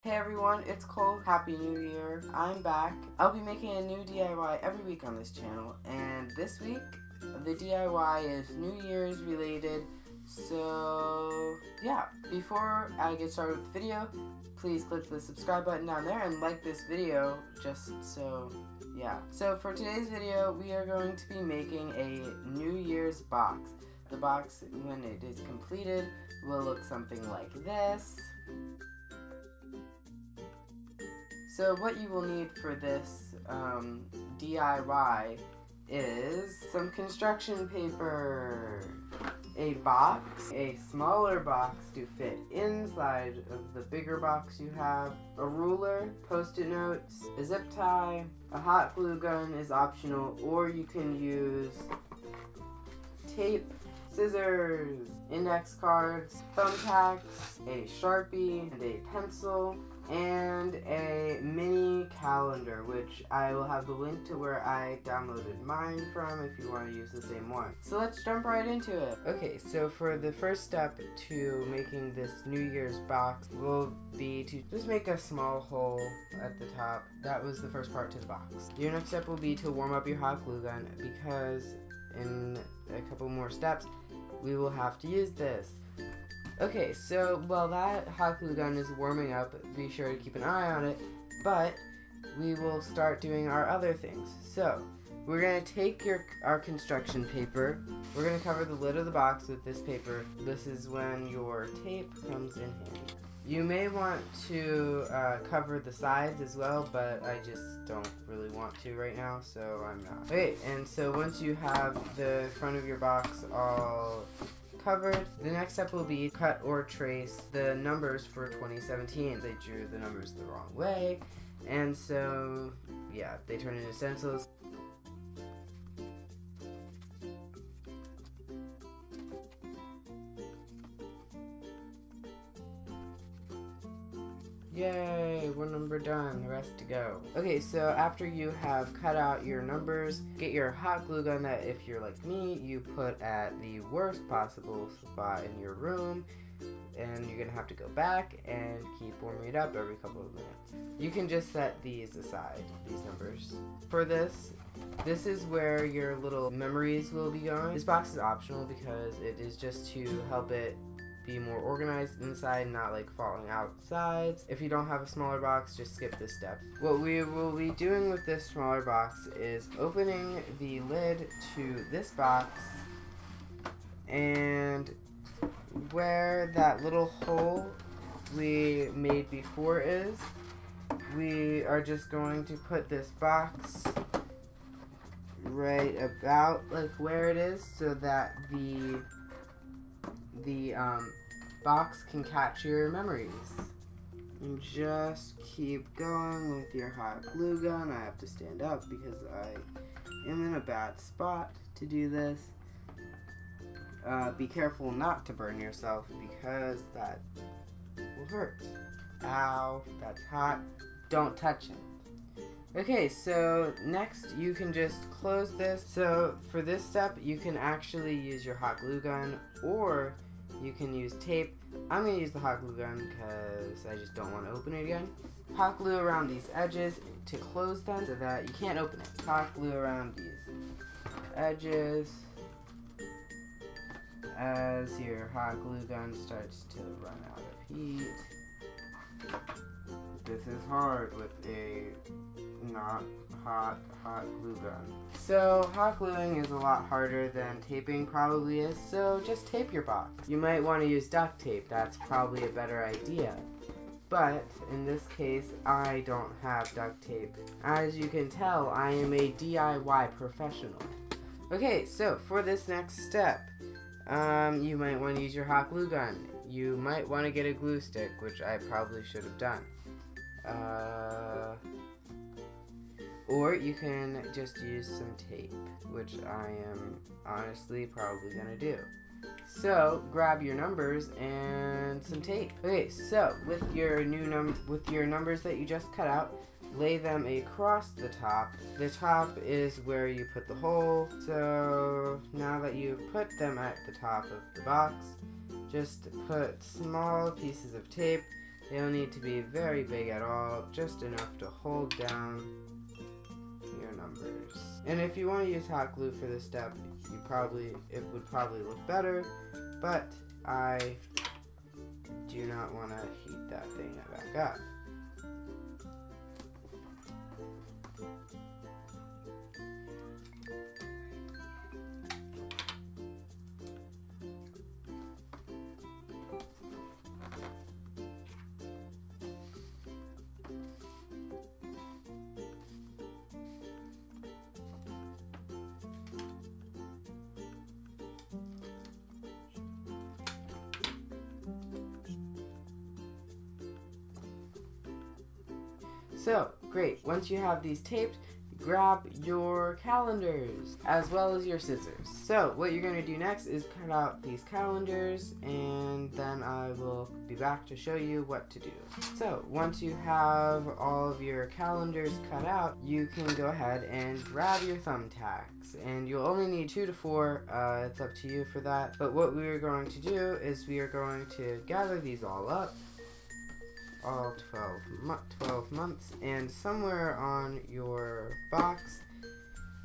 Hey everyone, it's Cole. Happy New Year. I'm back. I'll be making a new DIY every week on this channel, and this week the DIY is New Year's related. So yeah, before I get started with the video, please click the subscribe button down there and like this video So for today's video, we are going to be making a New Year's box. The box, when it is completed, will look something like this. So what you will need for this DIY is some construction paper, a box, a smaller box to fit inside of the bigger box you have, a ruler, post-it notes, a zip tie, a hot glue gun is optional, or you can use tape, scissors, index cards, thumbtacks, a Sharpie, and a pencil, and a mini calendar, which I will have the link to where I downloaded mine from if you want to use the same one. So let's jump right into it. Okay, so for the first step to making this New Year's box will be to just make a small hole at the top. That was the first part to the box. Your next step will be to warm up your hot glue gun, because in a couple more steps we will have to use this. Okay, so while that hot glue gun is warming up, be sure to keep an eye on it, but we will start doing our other things. So, we're going to take our construction paper, we're going to cover the lid of the box with this paper. This is when your tape comes in handy. You may want to cover the sides as well, but I just don't really want to right now, so I'm not. Okay, and so once you have the front of your box all covered, the next step will be cut or trace the numbers for 2017. They drew the numbers the wrong way, and so yeah, they turn into stencils. Yay, one number done, the rest to go. Okay, so after you have cut out your numbers, get your hot glue gun that, if you're like me, you put at the worst possible spot in your room, and you're gonna have to go back and keep warming it up every couple of minutes. You can just set these aside, these numbers. For this is where your little memories will be going. This box is optional because it is just to help it be more organized inside, not like falling outside. If you don't have a smaller box, just skip this step. What we will be doing with this smaller box is opening the lid to this box, and where that little hole we made before is, we are just going to put this box right about like where it is, so that the box can catch your memories. And just keep going with your hot glue gun. I have to stand up because I am in a bad spot to do this. Be careful not to burn yourself, because that will hurt. Ow, that's hot. Don't touch it. Okay, so next you can just close this. So for this step, you can actually use your hot glue gun, or you can use tape. I'm going to use the hot glue gun because I just don't want to open it again. Hot glue around these edges to close them so that you can't open it. Hot glue around these edges as your hot glue gun starts to run out of heat. This is hard with a not hot glue gun. So hot gluing is a lot harder than taping probably is, so just tape your box. You might want to use duct tape, that's probably a better idea. But in this case, I don't have duct tape. As you can tell, I am a DIY professional. Okay, so for this next step, you might want to use your hot glue gun. You might want to get a glue stick, which I probably should have done. Or you can just use some tape, which I am honestly probably gonna do. So grab your numbers and some tape. Okay, so with your numbers that you just cut out, lay them across the top. The top is where you put the hole. So now that you've put them at the top of the box, just put small pieces of tape They don't need to be very big at all, just enough to hold down your numbers. And if you want to use hot glue for this step, it would probably look better, but I do not want to heat that thing back up. So, great. Once you have these taped, grab your calendars as well as your scissors. So, what you're going to do next is cut out these calendars, and then I will be back to show you what to do. So, once you have all of your calendars cut out, you can go ahead and grab your thumbtacks. And you'll only need 2 to 4, it's up to you for that. But what we are going to do is we are going to gather these all up. All 12 months, and somewhere on your box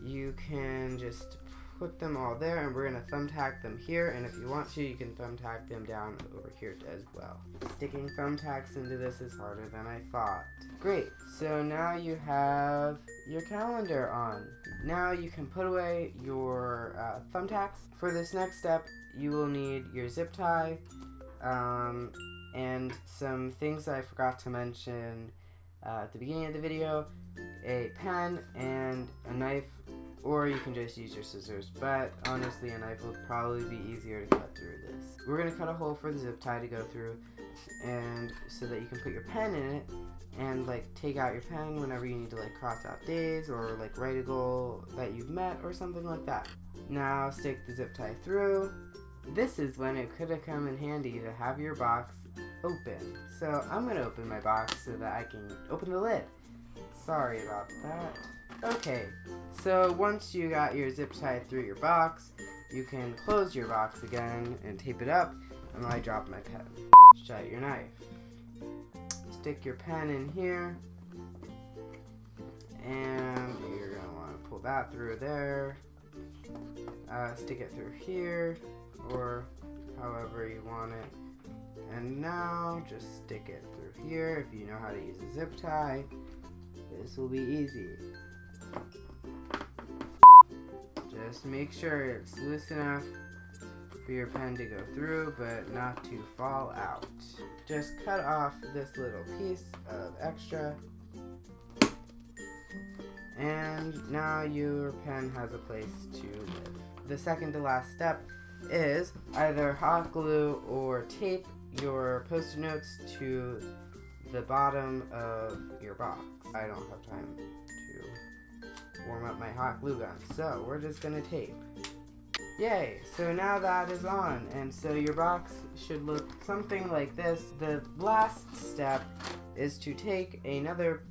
you can just put them all there, and we're going to thumbtack them here, and if you want to, you can thumbtack them down over here as well. Sticking thumbtacks into this is harder than I thought. Great, so now you have your calendar on. Now you can put away your thumbtacks. For this next step, you will need your zip tie, and some things that I forgot to mention at the beginning of the video: a pen and a knife, or you can just use your scissors, but honestly a knife will probably be easier to cut through this. We're going to cut a hole for the zip tie to go through, and so that you can put your pen in it and like take out your pen whenever you need to like cross out days or like write a goal that you've met or something like that. Now stick the zip tie through. This is when it could have come in handy to have your box open. So I'm going to open my box so that I can open the lid. Sorry about that. Okay, so once you got your zip tie through your box, you can close your box again and tape it up. And I dropped my pen. Shut your knife. Stick your pen in here, and you're going to want to pull that through there. Stick it through here, or however you want it. And now just stick it through here. If you know how to use a zip tie, this will be easy. Just make sure it's loose enough for your pen to go through, but not to fall out. Just cut off this little piece of extra, and now your pen has a place to live. The second to last step is either hot glue or tape your post-it notes to the bottom of your box. I don't have time to warm up my hot glue gun, so we're just gonna tape. Yay! So now that is on, and so your box should look something like this. The last step is to take another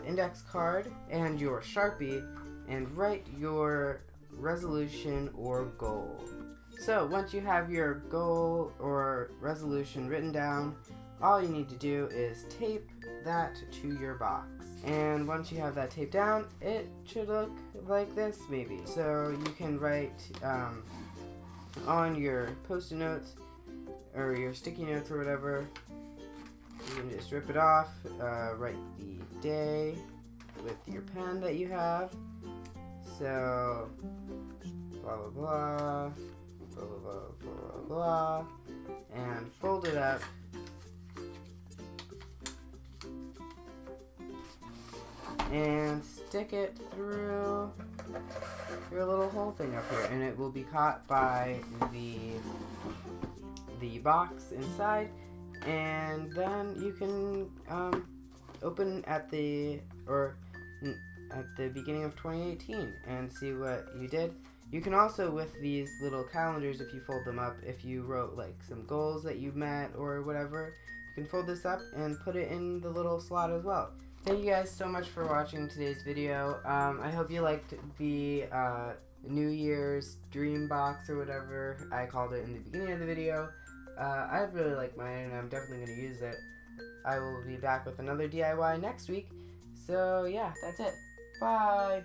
index card and your Sharpie and write your resolution or goal. So once you have your goal or resolution written down, all you need to do is tape that to your box. And once you have that taped down, it should look like this maybe. So you can write on your post-it notes or your sticky notes or whatever. You can just rip it off, write the day with your pen that you have. So blah blah blah, blah blah blah blah blah, and fold it up. And stick it through your little hole thing up here, and it will be caught by the box inside, and then you can open at the beginning of 2018 and see what you did. You can also, with these little calendars, if you fold them up, if you wrote like some goals that you met or whatever, you can fold this up and put it in the little slot as well. Thank you guys so much for watching today's video. I hope you liked the New Year's dream box or whatever I called it in the beginning of the video. I really like mine, and I'm definitely going to use it. I will be back with another DIY next week. So yeah, that's it. Bye!